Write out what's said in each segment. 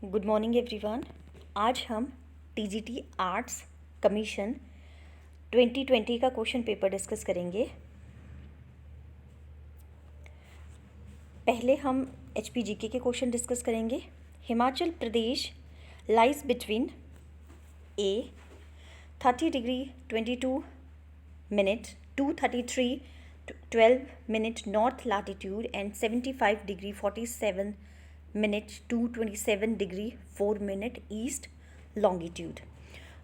Good morning everyone. आज हम TGT arts commission 2020 का क्वेश्चन पेपर डिस्कस करेंगे। पहले हम एचपीजीके के क्वेश्चन डिस्कस करेंगे। Himachal Pradesh lies between a 30 degree 22 minute to 33 12 minute north latitude and 75 degree 47 minute to 27 degree 4 minute east longitude.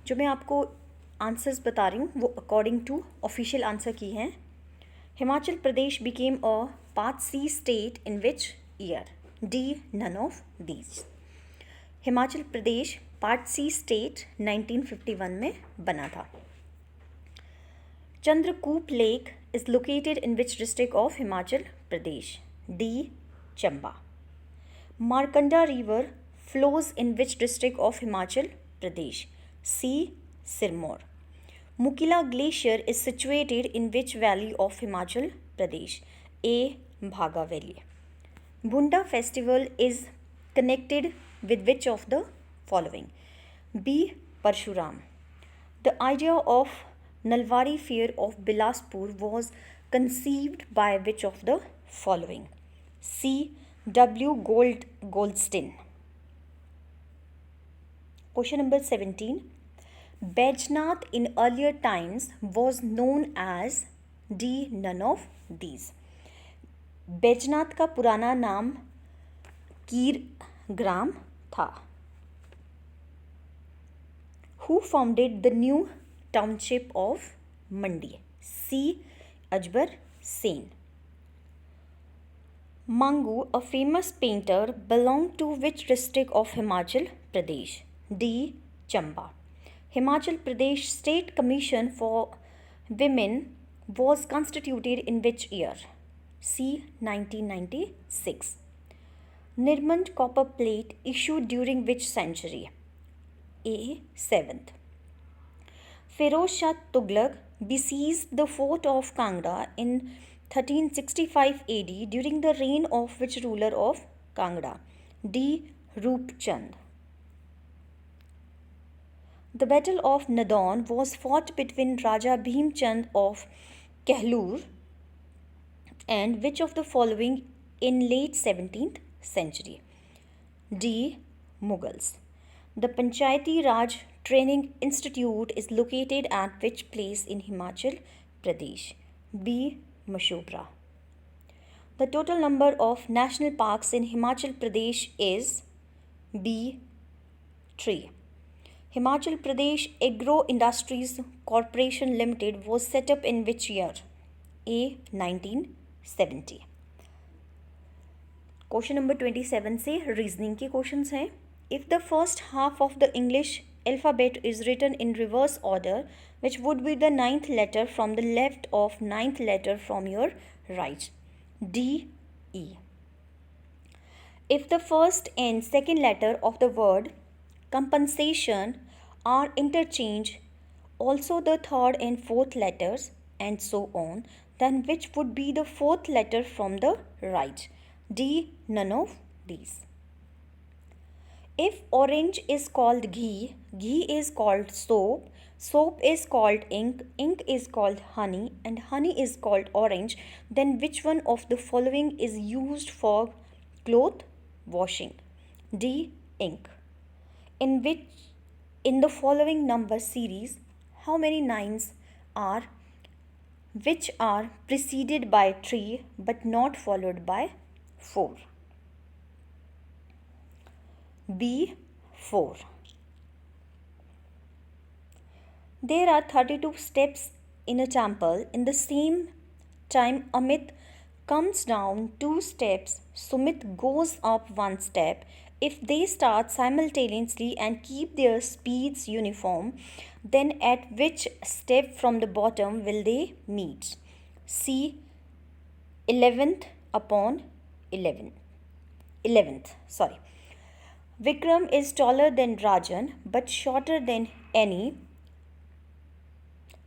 जो मैं आपको आंसर्स बता रही हूँ वो according to official answer key हैं। Himachal Pradesh became a part C state in which year? D, none of these. Himachal Pradesh part C state 1951 में बना था। Chandrakup lake is located in which district of Himachal Pradesh? D, Chamba. Markanda river flows in which district of Himachal Pradesh? C. Sirmaur. Mukila glacier is situated in which valley of Himachal Pradesh? A. Bhaga Valley. Bunda festival is connected with which of the following? B. Parshuram. The idea of Nalwari fair of Bilaspur was conceived by which of the following? C. W. Goldstein. Question number 17. Bajnath in earlier times was known as D. None of these. Baijnath का पुराना नाम कीर ग्राम था. Who founded the new township of Mandi? C. Ajbar Sen. Mangu, a famous painter, belonged to which district of Himachal Pradesh? D. Chamba. Himachal Pradesh State Commission for Women was constituted in which year? C. 1996. Nirmand copper plate issued during which century? A. 7th. Feroz Shah Tughlaq besieged the fort of Kangra in 1365 AD during the reign of which ruler of Kangra? D. Roop Chand. The Battle of Nadon was fought between Raja Bhim Chand of Kehlur and which of the following in late 17th century? D. Mughals. The Panchayati Raj Training Institute is located at which place in Himachal Pradesh? B. Mashobra. The total number of national parks in Himachal Pradesh is B. 3. Himachal Pradesh Agro Industries Corporation Limited was set up in which year? A. 1970. Question number 27 से reasoning के questions हैं. If the first half of the English alphabet is written in reverse order, which would be the ninth letter from the left of ninth letter from your right? D. E. If the first and second letter of the word compensation are interchanged, also the third and fourth letters and so on, then which would be the fourth letter from the right? D. None of these. If orange is called ghee, ghee is called soap, soap is called ink, ink is called honey, and honey is called orange, then which one of the following is used for cloth washing? D. Ink. In the following number series, how many nines are which are preceded by 3 but not followed by 4? B. 4. There are 32 steps in a temple. In the same time Amit comes down 2 steps, Sumit goes up 1 step. If they start simultaneously and keep their speeds uniform, then at which step from the bottom will they meet? C. 11th upon 11th. Vikram is taller than Rajan but shorter than Annie.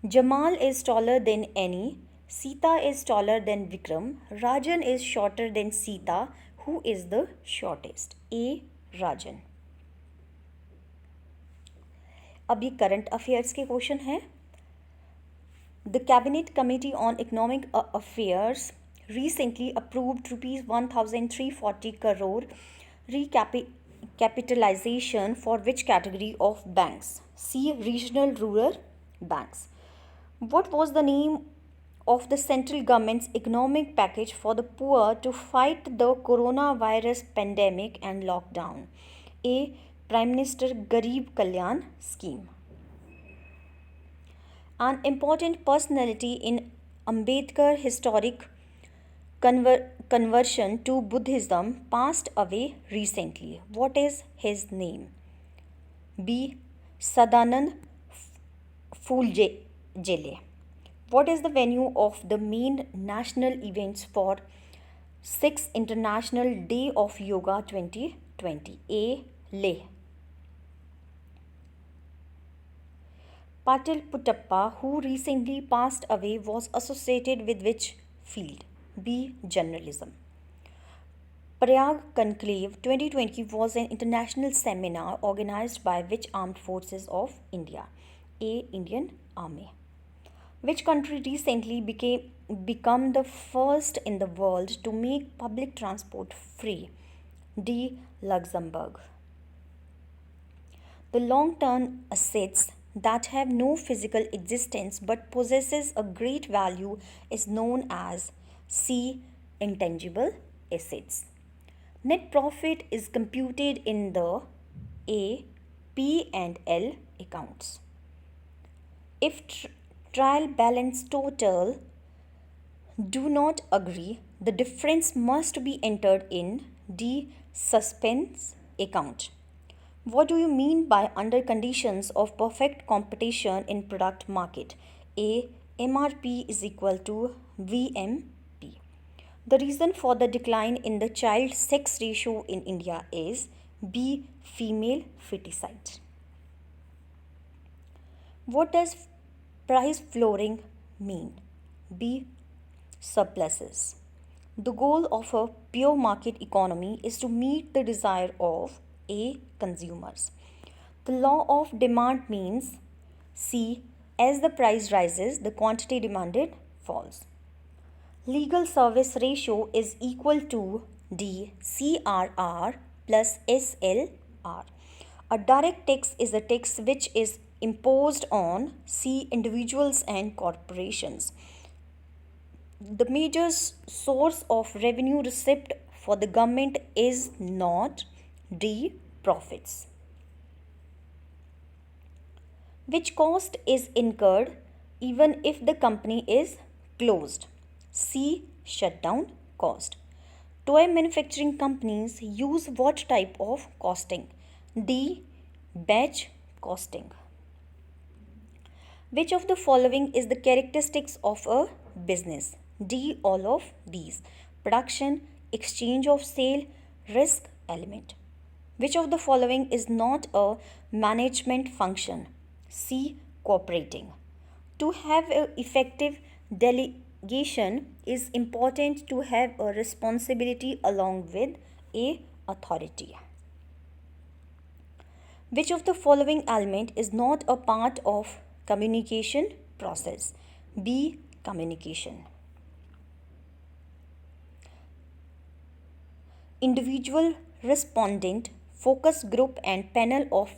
Jamal is taller than Annie. Sita is taller than Vikram. Rajan is shorter than Sita. Who is the shortest? A. Rajan. अब ये current affairs के question हैं. The Cabinet Committee on Economic Affairs recently approved rupees 1,340 crore recapitalization for which category of banks? C. Regional Rural Banks. What was the name of the central government's economic package for the poor to fight the coronavirus pandemic and lockdown? A. Prime Minister Garib Kalyan Scheme. An important personality in Ambedkar historic conversion to Buddhism passed away recently. What is his name? B. Sadanand Phulgele. What is the venue of the main national events for 6th International Day of Yoga 2020? A. Leh. Patil Puttappa, who recently passed away, was associated with which field? B. Journalism. Prayag Conclave 2020 was an international seminar organized by which armed forces of India? A. Indian Army. Which country recently become the first in the world to make public transport free? D. Luxembourg. The long-term assets that have no physical existence but possesses a great value is known as C. Intangible assets. Net profit is computed in the A. P&L accounts. If trial balance total do not agree, the difference must be entered in D. Suspense account. What do you mean by under conditions of perfect competition in product market? A. MRP is equal to VMP. The reason for the decline in the child sex ratio in India is B. Female feticide. What does price flooring mean? B. Surpluses. The goal of a pure market economy is to meet the desire of A. Consumers. The law of demand means C. As the price rises, the quantity demanded falls. Legal service ratio is equal to D. CRR plus SLR. A direct tax is a tax which is imposed on C. individuals and corporations. The major source of revenue receipt for the government is not D. Profits. Which cost is incurred even if the company is closed? C. Shutdown cost. Toy manufacturing companies use what type of costing? D. Batch costing. Which of the following is the characteristics of a business? D. All of these. Production, exchange of sale, risk element. Which of the following is not a management function? C. Cooperating. To have an effective delegation is important to have a responsibility along with a authority. Which of the following element is not a part of communication process? B. Communication. Individual respondent, focus group and panel of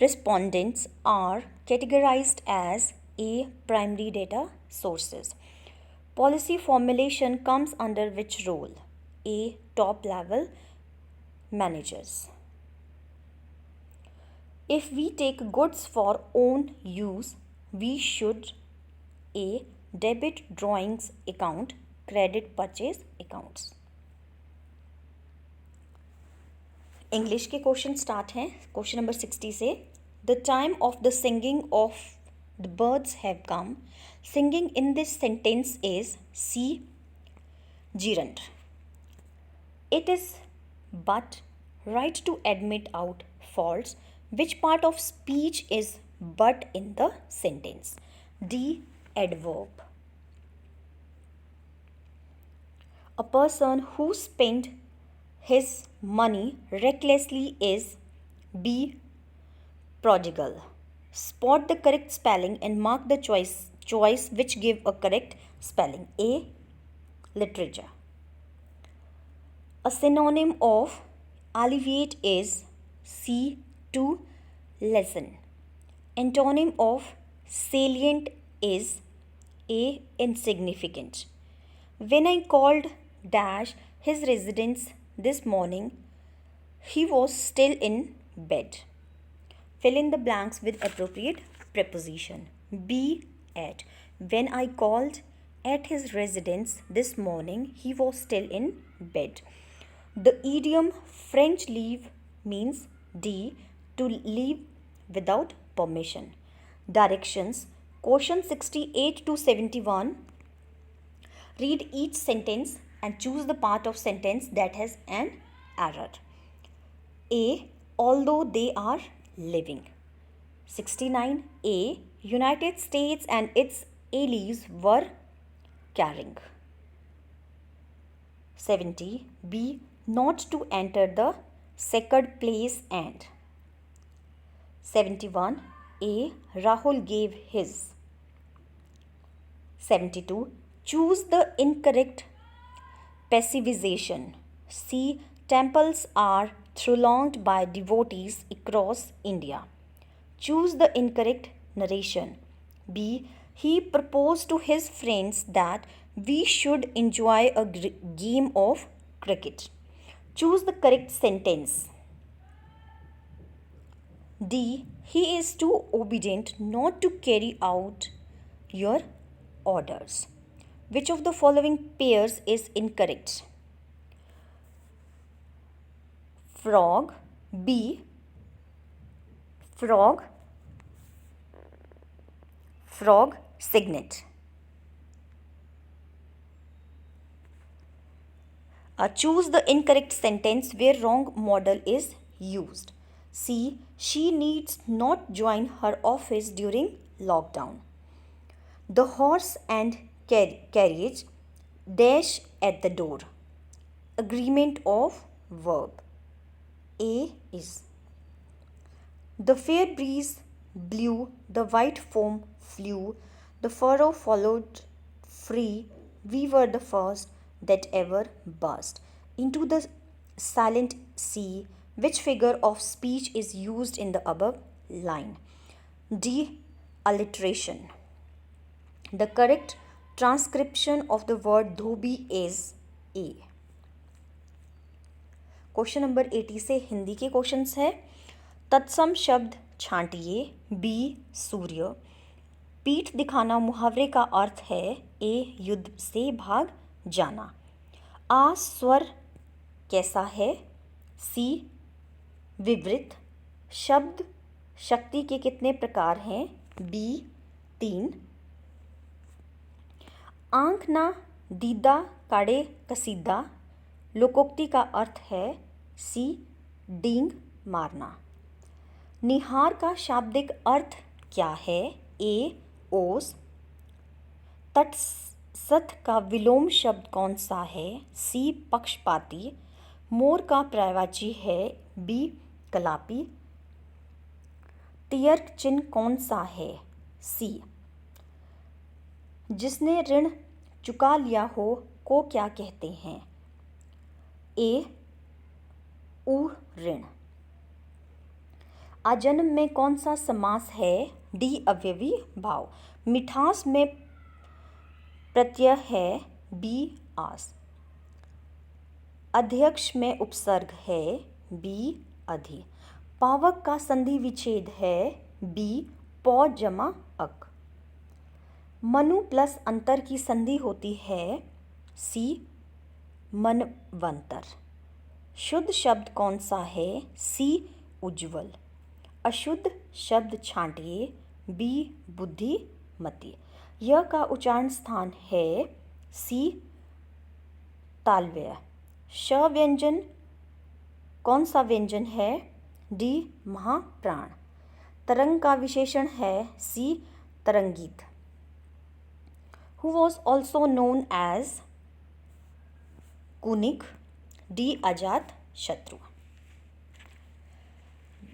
respondents are categorized as A. Primary data sources. Policy formulation comes under which role? A. Top level managers. If we take goods for own use, we should A. Debit drawings account, credit purchase accounts. English के question start हैं. Question number 60 से. The time of the singing of the birds have come. Singing in this sentence is C. gerund. It is but right to admit out faults. Which part of speech is but in the sentence? D. Adverb. A person who spent his money recklessly is B. prodigal. Spot the correct spelling and mark the choice which give a correct spelling. A. Literature. A synonym of alleviate is C. To lessen. Antonym of salient is A. Insignificant. When I called Dash his residence this morning, he was still in bed. Fill in the blanks with appropriate preposition. B. At. When I called at his residence this morning, he was still in bed. The idiom French leave means D. To leave without permission. Directions. Question 68 to 71. Read each sentence and choose the part of sentence that has an error. A. Although they are living. 69. A. United States and its allies were carrying. 70. B. Not to enter the second place and. 71. A. Rahul gave his. 72. Choose the incorrect passivization. C. Temples are thronged by devotees across India. Choose the incorrect narration. B. He proposed to his friends that we should enjoy a game of cricket. Choose the correct sentence. D. He is too obedient not to carry out your orders. Which of the following pairs is incorrect? Frog. B. Frog. Frog. Signet. Choose the incorrect sentence where wrong modal is used. C. She needs not join her office during lockdown. The horse and carriage dash at the door. Agreement of verb. A is. The fair breeze blew, the white foam flew, the furrow followed free, we were the first that ever burst into the silent sea. Which figure of speech is used in the above line? D. Alliteration. The correct transcription of the word Dhobi is A. Question number 80 से हिंदी के questions है. तत्सम शब्द छांटिए. B. सूर्य. पीठ दिखाना मुहावरे का अर्थ है. ए. युद्ध से भाग जाना. आ. स्वर कैसा है. सी. विवृत. शब्द शक्ति के कितने प्रकार हैं. बी. 3. आंख ना दीदा काड़े कसीदा. लोकोक्ति का अर्थ है. सी. डींग मारना. निहार का शाब्दिक अर्थ क्या है. ए. ओस. तटस्थ का विलोम शब्द कौन सा है. सी. पक्षपाती. मोर का पर्यायवाची है. बी. कलापी. तियर्क चिन्ह कौन सा है. सी. जिसने ऋण चुका लिया हो को क्या कहते हैं. ए. ऊ ऋण. आजन्म में कौन सा समास है. डी. अवयवी भाव. मिठास में प्रत्यय है. बी. आस. अध्यक्ष में उपसर्ग है. बी. अधि. पावक का संधि विच्छेद है. बी. पौ जमा अक. मनु प्लस अंतर की संधि होती है. सी. मनवंतर. शुद्ध शब्द कौन सा है. सी. उज्ज्वल. अशुद्ध शब्द छांटिए. बी. बुद्धिमती. य का उच्चारण स्थान है. सी. तालव्य. श व्यंजन कौन सा व्यंजन है. डी. महाप्राण. तरंग का विशेषण है. सी. तरंगित. Who was also known as Kunik. D. Ajatashatru.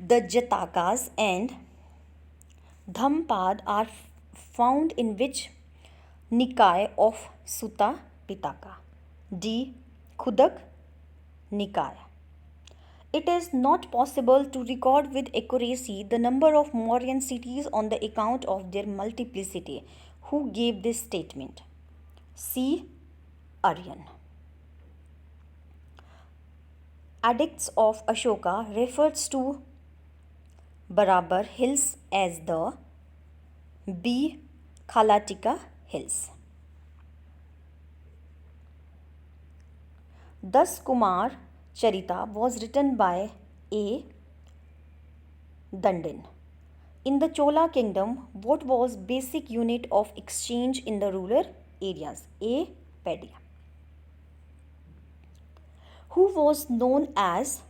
The Jatakas and Dhamapad are found in which Nikaya of Sutta Pitaka? D. Khudak Nikaya. It is not possible to record with accuracy the number of Mauryan cities on the account of their multiplicity. Who gave this statement? C. Aryan. Edicts of Ashoka refers to Barabar Hills as the B. Khalatika Hills. Das Kumar Charita was written by A. Dandin. In the Chola kingdom, what was basic unit of exchange in the rural areas? A. Paddy. Who was known as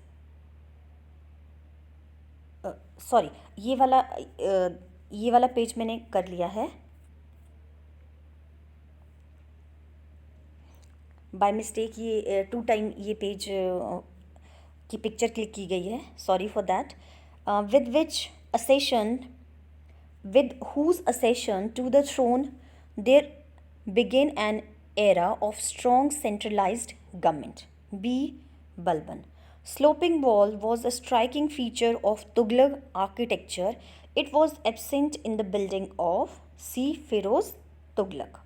sorry ये वाला page मैंने कर लिया है by mistake ये 2 time ये page की picture click की गई है sorry for that with whose accession to the throne there began an era of strong centralized government. B. Balban. Sloping wall was a striking feature of Tughlaq architecture. It was absent in the building of C. Firoz Tughlaq.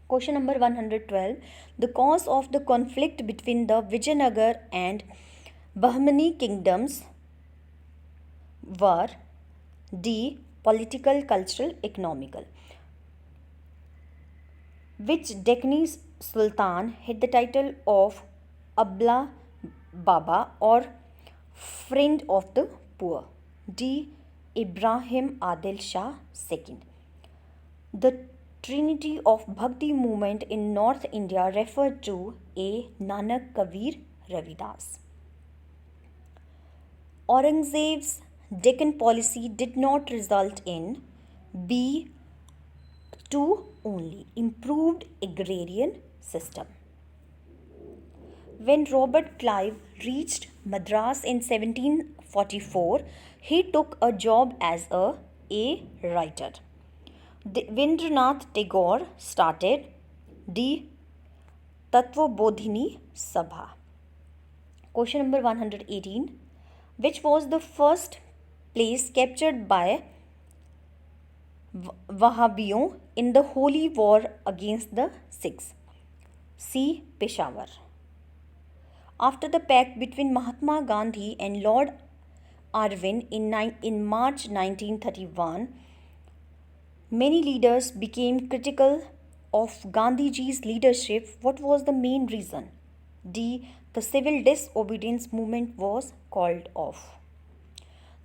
Question number 112. The cause of the conflict between the Vijayanagar and Bahmani kingdoms were D. Political, cultural, economical. Which Deccani Sultan had the title of Abla Baba or Friend of the Poor? D. Ibrahim Adil Shah II. The trinity of Bhakti movement in North India referred to A. Nanak Kabir Ravidas. Aurangzeb's Deccan policy did not result in B. 2 only improved agrarian system. When Robert Clive reached Madras in 1744, he took a job as a writer. Devendranath Tagore started the Tattvabodhini Sabha. Question number 118. Which was the first place captured by Wahhabiyon in the Holy War against the Sikhs? C. Peshawar. After the pact between Mahatma Gandhi and Lord Irwin in March 1931, many leaders became critical of Gandhiji's leadership. What was the main reason? D. The civil disobedience movement was called off.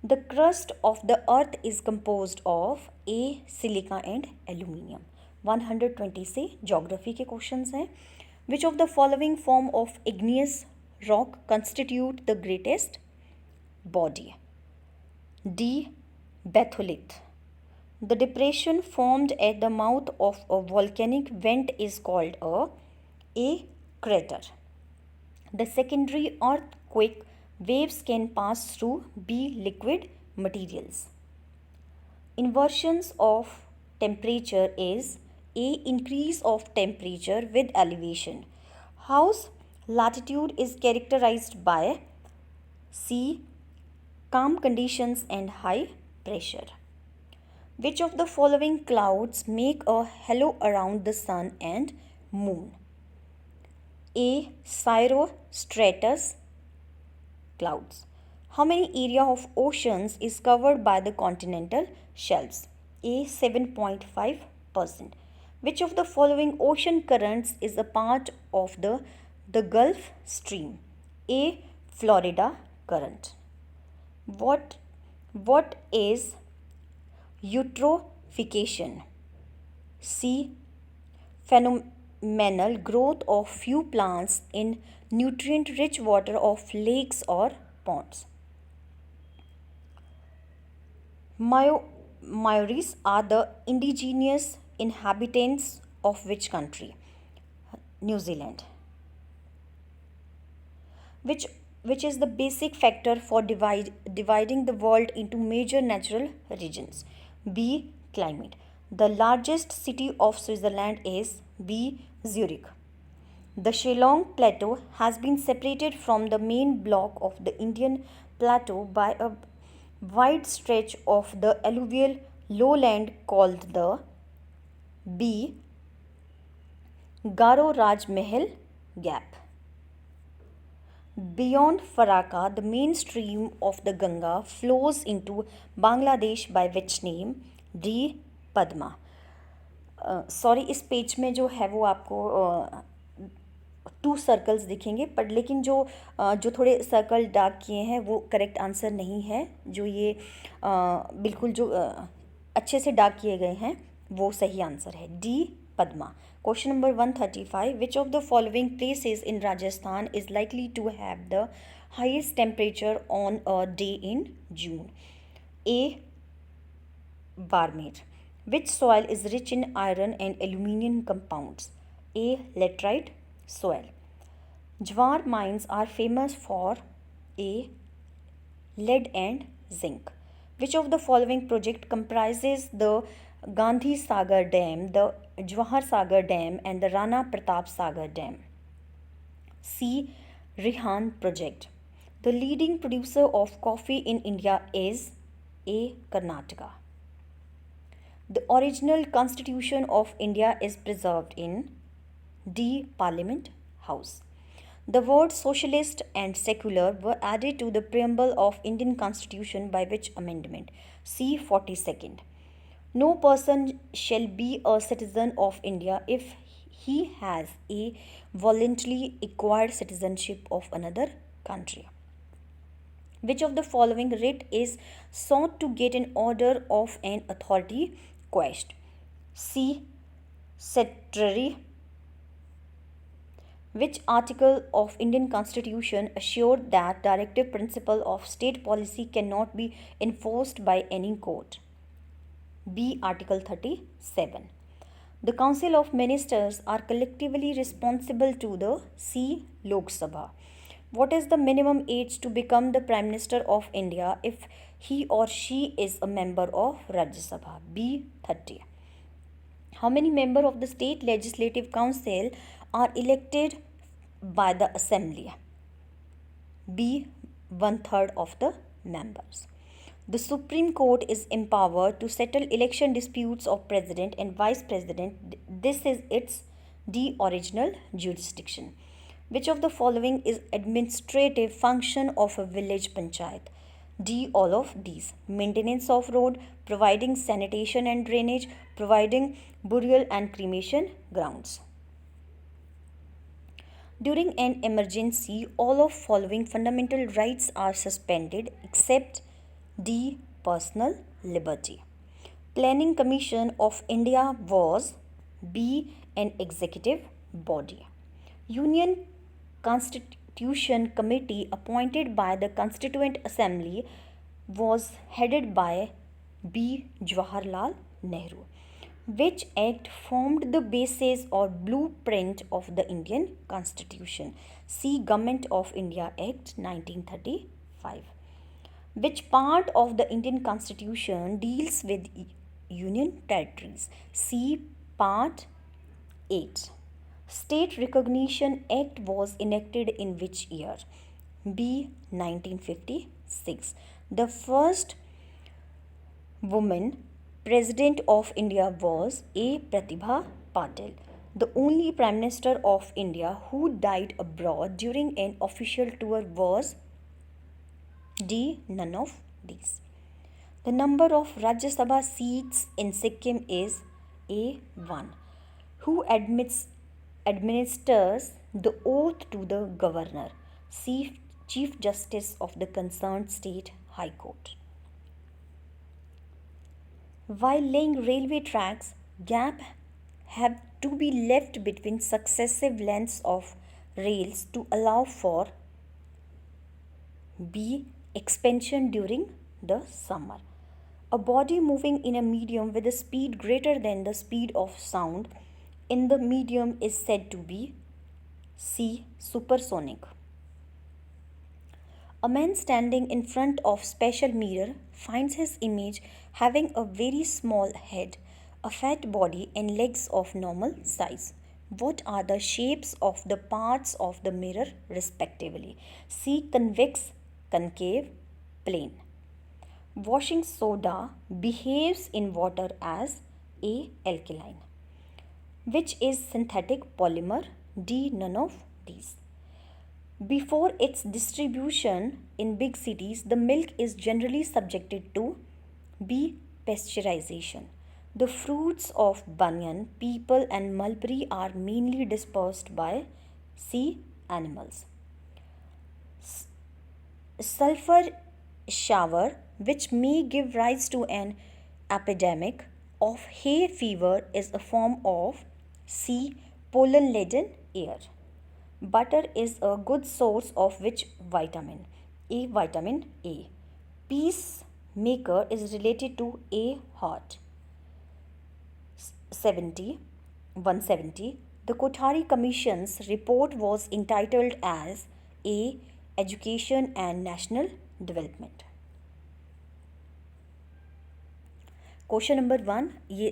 The crust of the earth is composed of A. Silica and aluminium. 120 से geography के questions हैं. Which of the following form of igneous rock constitute the greatest body? D. Batholith. The depression formed at the mouth of a volcanic vent is called a crater. The secondary earthquake waves can pass through B. liquid materials. Inversions of temperature is A. increase of temperature with elevation. House latitude is characterized by C. calm conditions and high pressure. Which of the following clouds make a halo around the sun and moon? A. Cirrostratus clouds. How many area of oceans is covered by the continental shelves? A. 7.5%. Which of the following ocean currents is a part of the Gulf Stream? A. Florida current. What is eutrophication? C. Phenomenal growth of few plants in nutrient-rich water of lakes or ponds. Maoris are the indigenous inhabitants of which country? New Zealand. Which which is the basic factor for dividing the world into major natural regions? B. Climate. The largest city of Switzerland is B. Zurich. The Shillong Plateau has been separated from the main block of the Indian Plateau by a wide stretch of the alluvial lowland called the B. Garo Rajmahal Gap. Beyond Faraka, the main stream of the Ganga flows into Bangladesh by which name? D. Padma. Sorry इस page में जो है वो आपको 2 circles दिखेंगे, पर लेकिन जो थोड़े सर्कल डार्क किए हैं वो करेक्ट आंसर नहीं है। जो ये बिल्कुल जो अच्छे से डार्क किए गए हैं वो सही आंसर है, D Padma. Question number 135, which of the following places in Rajasthan is likely to have the highest temperature on a day in June? A. Barmer. Which soil is rich in iron and aluminium compounds? A. Laterite soil. Jawar mines are famous for A. Lead and zinc. Which of the following project comprises the Gandhi Sagar Dam, the Jawahar Sagar Dam and the Rana Pratap Sagar Dam? C. Rihan project. The leading producer of coffee in India is A. Karnataka. The original constitution of India is preserved in D. Parliament House. The words socialist and secular were added to the preamble of Indian Constitution by which amendment? C. 42nd. No person shall be a citizen of India if he has a voluntarily acquired citizenship of another country. Which of the following writ is sought to get an order of an authority quashed? C. Certiorari. Which article of Indian Constitution assured that directive principle of state policy cannot be enforced by any court? B. Article 37. The Council of Ministers are collectively responsible to the C. Lok Sabha. What is the minimum age to become the Prime Minister of India if he or she is a member of Rajya Sabha? B. 30. How many members of the State Legislative Council are elected by the Assembly? B. 1/3 of the members. The Supreme Court is empowered to settle election disputes of President and Vice President. This is its D. Original jurisdiction. Which of the following is administrative function of a village panchayat? D. All of these. Maintenance of road, providing sanitation and drainage, providing burial and cremation grounds. During an emergency, all of following fundamental rights are suspended except D. Personal liberty. Planning Commission of India was B. An executive body. Union Constitution Committee appointed by the Constituent Assembly was headed by B. Jawaharlal Nehru. Which act formed the basis or blueprint of the Indian Constitution? C. Government of India Act 1935. Which part of the Indian Constitution deals with union territories? C. Part 8. State Recognition Act was enacted in which year? B. 1956. The first woman President of India was A. Pratibha Patil. The only Prime Minister of India who died abroad during an official tour was D. None of these. The number of Rajya Sabha seats in Sikkim is A. 1. Who administers the oath to the governor? Chief Justice of the concerned state High Court. While laying railway tracks, gaps have to be left between successive lengths of rails to allow for B. Expansion during the summer. A body moving in a medium with a speed greater than the speed of sound in the medium is said to be C. Supersonic. A man standing in front of special mirror finds his image having a very small head, a fat body and legs of normal size. What are the shapes of the parts of the mirror respectively? C. Convex, concave, plane. Washing soda behaves in water as A. Alkaline. Which is synthetic polymer? D. None of these. Before its distribution in big cities, the milk is generally subjected to B. Pasteurization. The fruits of banyan, peepal, and mulberry are mainly dispersed by C. Animals. Sulfur shower, which may give rise to an epidemic of hay fever, is a form of C. Pollen laden air. Butter is a good source of which vitamin? A. Vitamin A. Peacemaker is related to A. Heart. 170. The Kothari Commission's report was entitled as A. Education and National Development. Question number 1 ये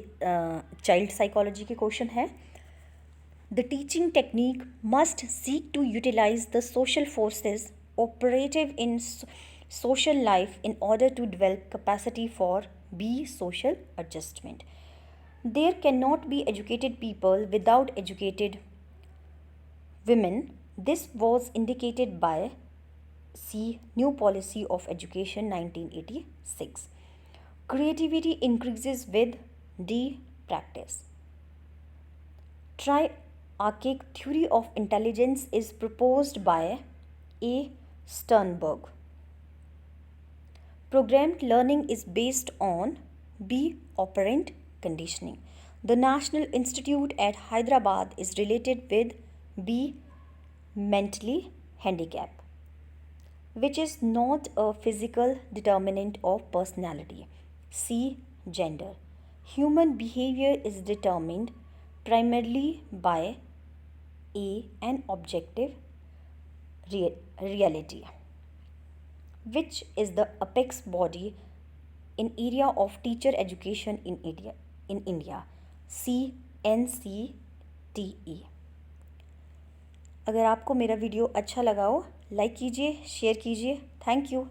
child psychology के question है. The teaching technique must seek to utilize the social forces operative in social life in order to develop capacity for B. Social adjustment. There cannot be educated people without educated women. This was indicated by C. New Policy of Education 1986. Creativity increases with D. Practice. Triarchic theory of intelligence is proposed by A. Sternberg. Programmed learning is based on B. Operant conditioning. The National Institute at Hyderabad is related with B. Mentally handicapped, which is not a physical determinant of personality. C. Gender. Human behavior is determined primarily by A. An objective reality, which is the apex body in area of teacher education in India. C. NCTE. अगर आपको मेरा video अच्छा लगा हो like कीजिए, share कीजिए. Thank you.